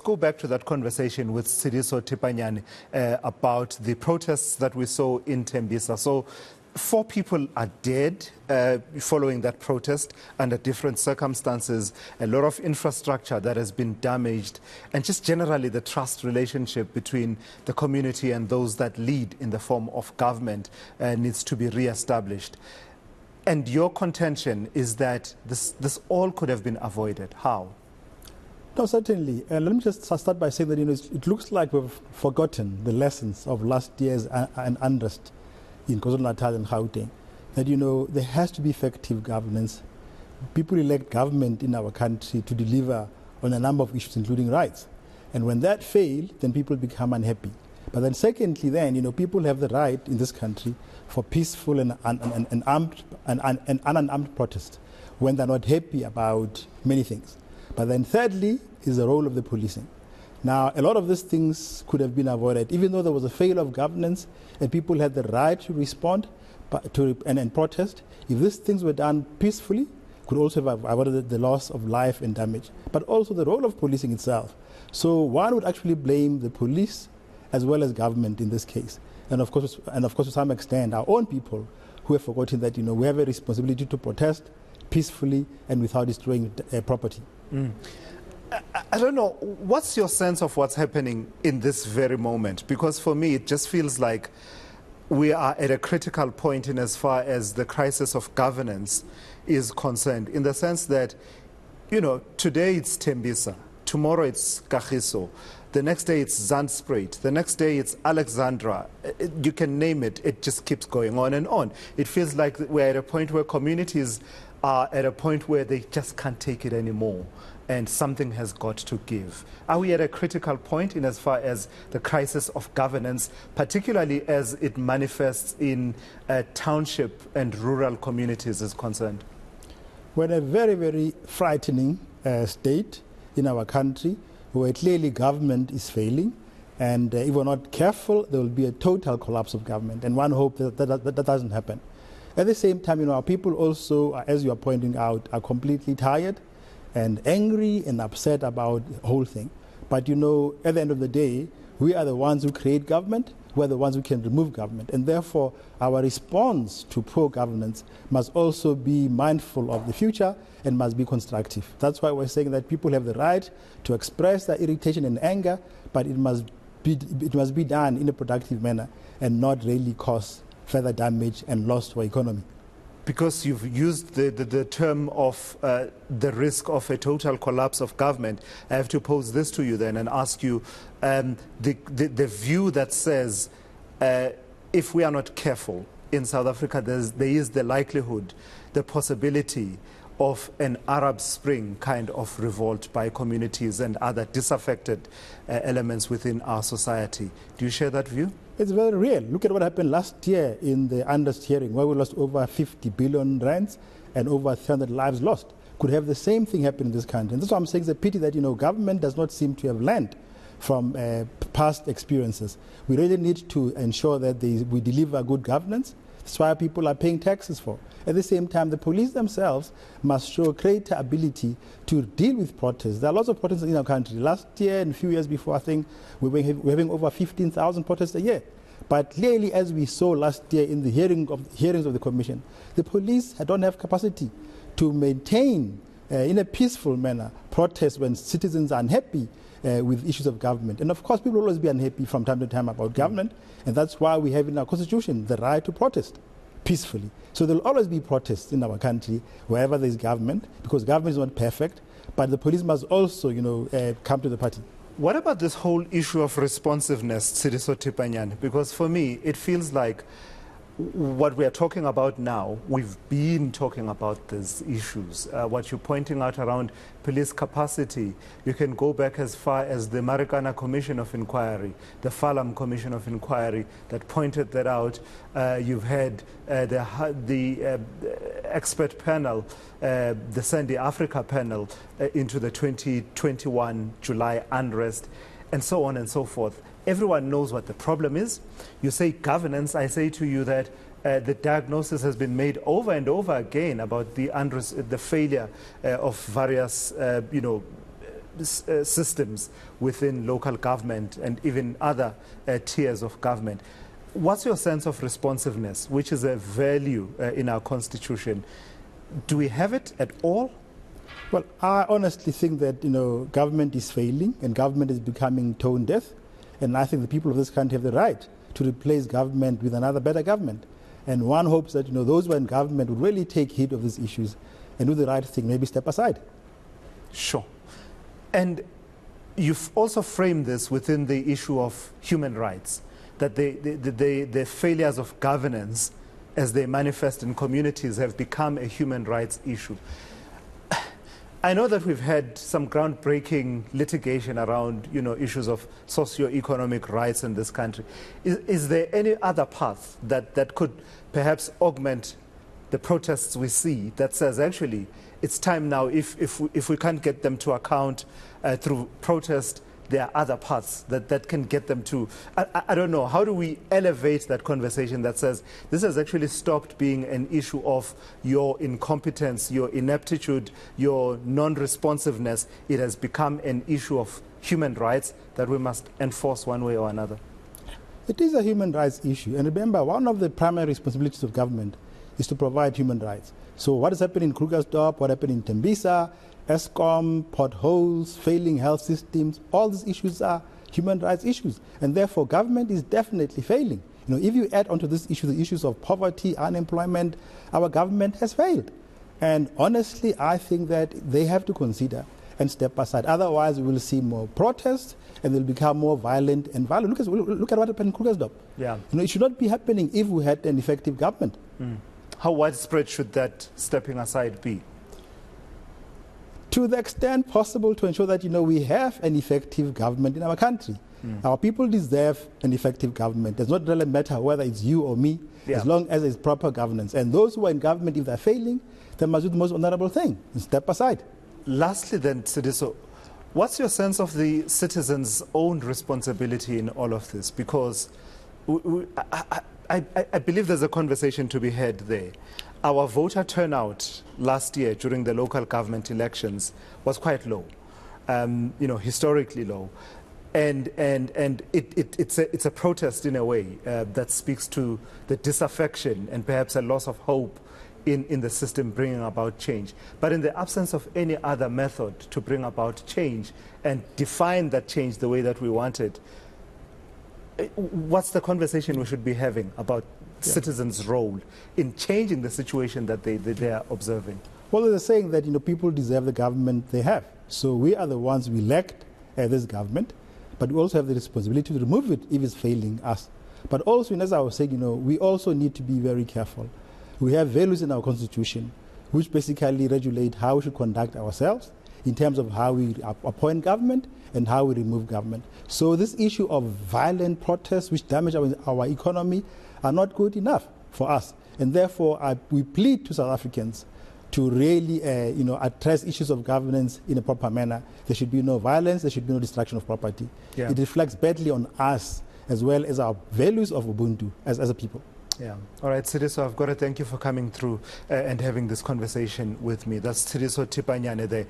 go back to that conversation with Tseliso Thipanyane about the protests that we saw in Tembisa. So 4 people are dead following that protest under different circumstances, a lot of infrastructure that has been damaged, and just generally the trust relationship between the community and those that lead in the form of government needs to be re-established. And your contention is that this all could have been avoided. How? No, certainly. Let me just start by saying that it looks like we've forgotten the lessons of last year's unrest in KwaZulu-Natal and Gauteng. That there has to be effective governance. People elect government in our country to deliver on a number of issues, including rights. And when that fails, then people become unhappy. But then secondly, people have the right in this country for peaceful and unarmed protest when they're not happy about many things. But then thirdly is the role of the policing. Now, a lot of these things could have been avoided, even though there was a failure of governance and people had the right to respond and protest. If these things were done peacefully, could also have avoided the loss of life and damage, but also the role of policing itself. So one would actually blame the police as well as government in this case. And of course, to some extent, our own people who have forgotten that we have a responsibility to protest peacefully and without destroying property. I don't know, what's your sense of what's happening in this very moment? Because for me, it just feels like we are at a critical point in as far as the crisis of governance is concerned, in the sense that, today it's Tembisa, tomorrow it's Kagiso, the next day it's Zandspruit, the next day it's Alexandra. You can name it, it just keeps going on and on. It feels like we're at a point where communities are at a point where they just can't take it anymore, and something has got to give. Are we at a critical point in as far as the crisis of governance, particularly as it manifests in township and rural communities, is concerned? We're in a very, very frightening state in our country where clearly government is failing, and if we're not careful, there will be a total collapse of government, and one hopes that doesn't happen. At the same time, our people also, as you are pointing out, are completely tired and angry and upset about the whole thing. But at the end of the day, we are the ones who create government, we are the ones who can remove government, and therefore our response to poor governance must also be mindful of the future and must be constructive. That's why we're saying that people have the right to express their irritation and anger, but it must be done in a productive manner and not really cause further damage and loss to our economy. Because you've used the term of the risk of a total collapse of government, I have to pose this to you then and ask you the view that says if we are not careful in South Africa, there is the likelihood, the possibility of an Arab Spring kind of revolt by communities and other disaffected elements within our society. Do you share that view? It's very real. Look at what happened last year in the unrest hearing, where we lost over 50 billion rands and over 300 lives lost. Could have the same thing happen in this country. And that's why I'm saying it's a pity that government does not seem to have learned from past experiences. We really need to ensure that we deliver good governance. That's why people are paying taxes for. At the same time, the police themselves must show greater ability to deal with protests. There are lots of protests in our country. Last year and a few years before, I think we were having over 15,000 protests a year. But clearly, as we saw last year in the hearings of the Commission, the police don't have capacity to maintain in a peaceful manner protests when citizens are unhappy with issues of government. And of course, people will always be unhappy from time to time about government, and that's why we have in our Constitution the right to protest peacefully. So there will always be protests in our country wherever there is government, because government is not perfect, but the police must also, come to the party. What about this whole issue of responsiveness, Tseliso Thipanyane? Because for me, it feels like what we are talking about now, we've been talking about these issues. What you're pointing out around police capacity, you can go back as far as the Marikana Commission of Inquiry, the Falam Commission of Inquiry that pointed that out. You've had the expert panel, the Sandy Africa panel into the 2021 July unrest, and so on and so forth. Everyone knows what the problem is. You say governance, I say to you that the diagnosis has been made over and over again about the failure of various, systems within local government and even other tiers of government. What's your sense of responsiveness, which is a value in our constitution? Do we have it at all? Well, I honestly think that, government is failing and government is becoming tone deaf. And I think the people of this country have the right to replace government with another better government. And one hopes that, those who are in government would really take heed of these issues and do the right thing, maybe step aside. Sure. And you've also framed this within the issue of human rights, that the failures of governance as they manifest in communities have become a human rights issue. I know that we've had some groundbreaking litigation around, issues of socio-economic rights in this country. Is there any other path that could perhaps augment the protests we see that says actually it's time now, if we can't get them to account through protest, there are other paths that can get them to, I don't know, how do we elevate that conversation that says this has actually stopped being an issue of your incompetence, your ineptitude, your non-responsiveness. It has become an issue of human rights that we must enforce one way or another. It is a human rights issue. And remember, one of the primary responsibilities of government is to provide human rights. So what is happening in Krugersdorp, what happened in Tembisa, ESCOM, potholes, failing health systems, all these issues are human rights issues. And therefore, government is definitely failing. If you add onto this issue the issues of poverty, unemployment, our government has failed. And honestly, I think that they have to consider and step aside. Otherwise, we will see more protests and they'll become more violent and violent. Look at what happened in Krugersdorp. Yeah. It should not be happening if we had an effective government. How widespread should that stepping aside be? To the extent possible to ensure that, we have an effective government in our country. Our people deserve an effective government. It does not really matter whether it's you or me, as long as there's proper governance. And those who are in government, if they're failing, they must do the most honorable thing and step aside. Lastly then, Tseliso, what's your sense of the citizens' own responsibility in all of this? Because I believe there's a conversation to be had there. Our voter turnout last year during the local government elections was quite low, historically low. And it's a protest in a way that speaks to the disaffection and perhaps a loss of hope in the system bringing about change. But in the absence of any other method to bring about change and define that change the way that we want it, what's the conversation we should be having about citizens' role in changing the situation that they are observing? Well, there's a saying that, people deserve the government they have. So we are the ones we elect this government, but we also have the responsibility to remove it if it's failing us. But also, as I was saying, we also need to be very careful. We have values in our constitution which basically regulate how we should conduct ourselves in terms of how we appoint government and how we remove government. So this issue of violent protests which damage our economy are not good enough for us. And therefore, we plead to South Africans to really address issues of governance in a proper manner. There should be no violence, there should be no destruction of property. Yeah. It reflects badly on us as well as our values of Ubuntu as a people. Yeah. All right, Tseliso, I've got to thank you for coming through and having this conversation with me. That's Tseliso Thipanyane there.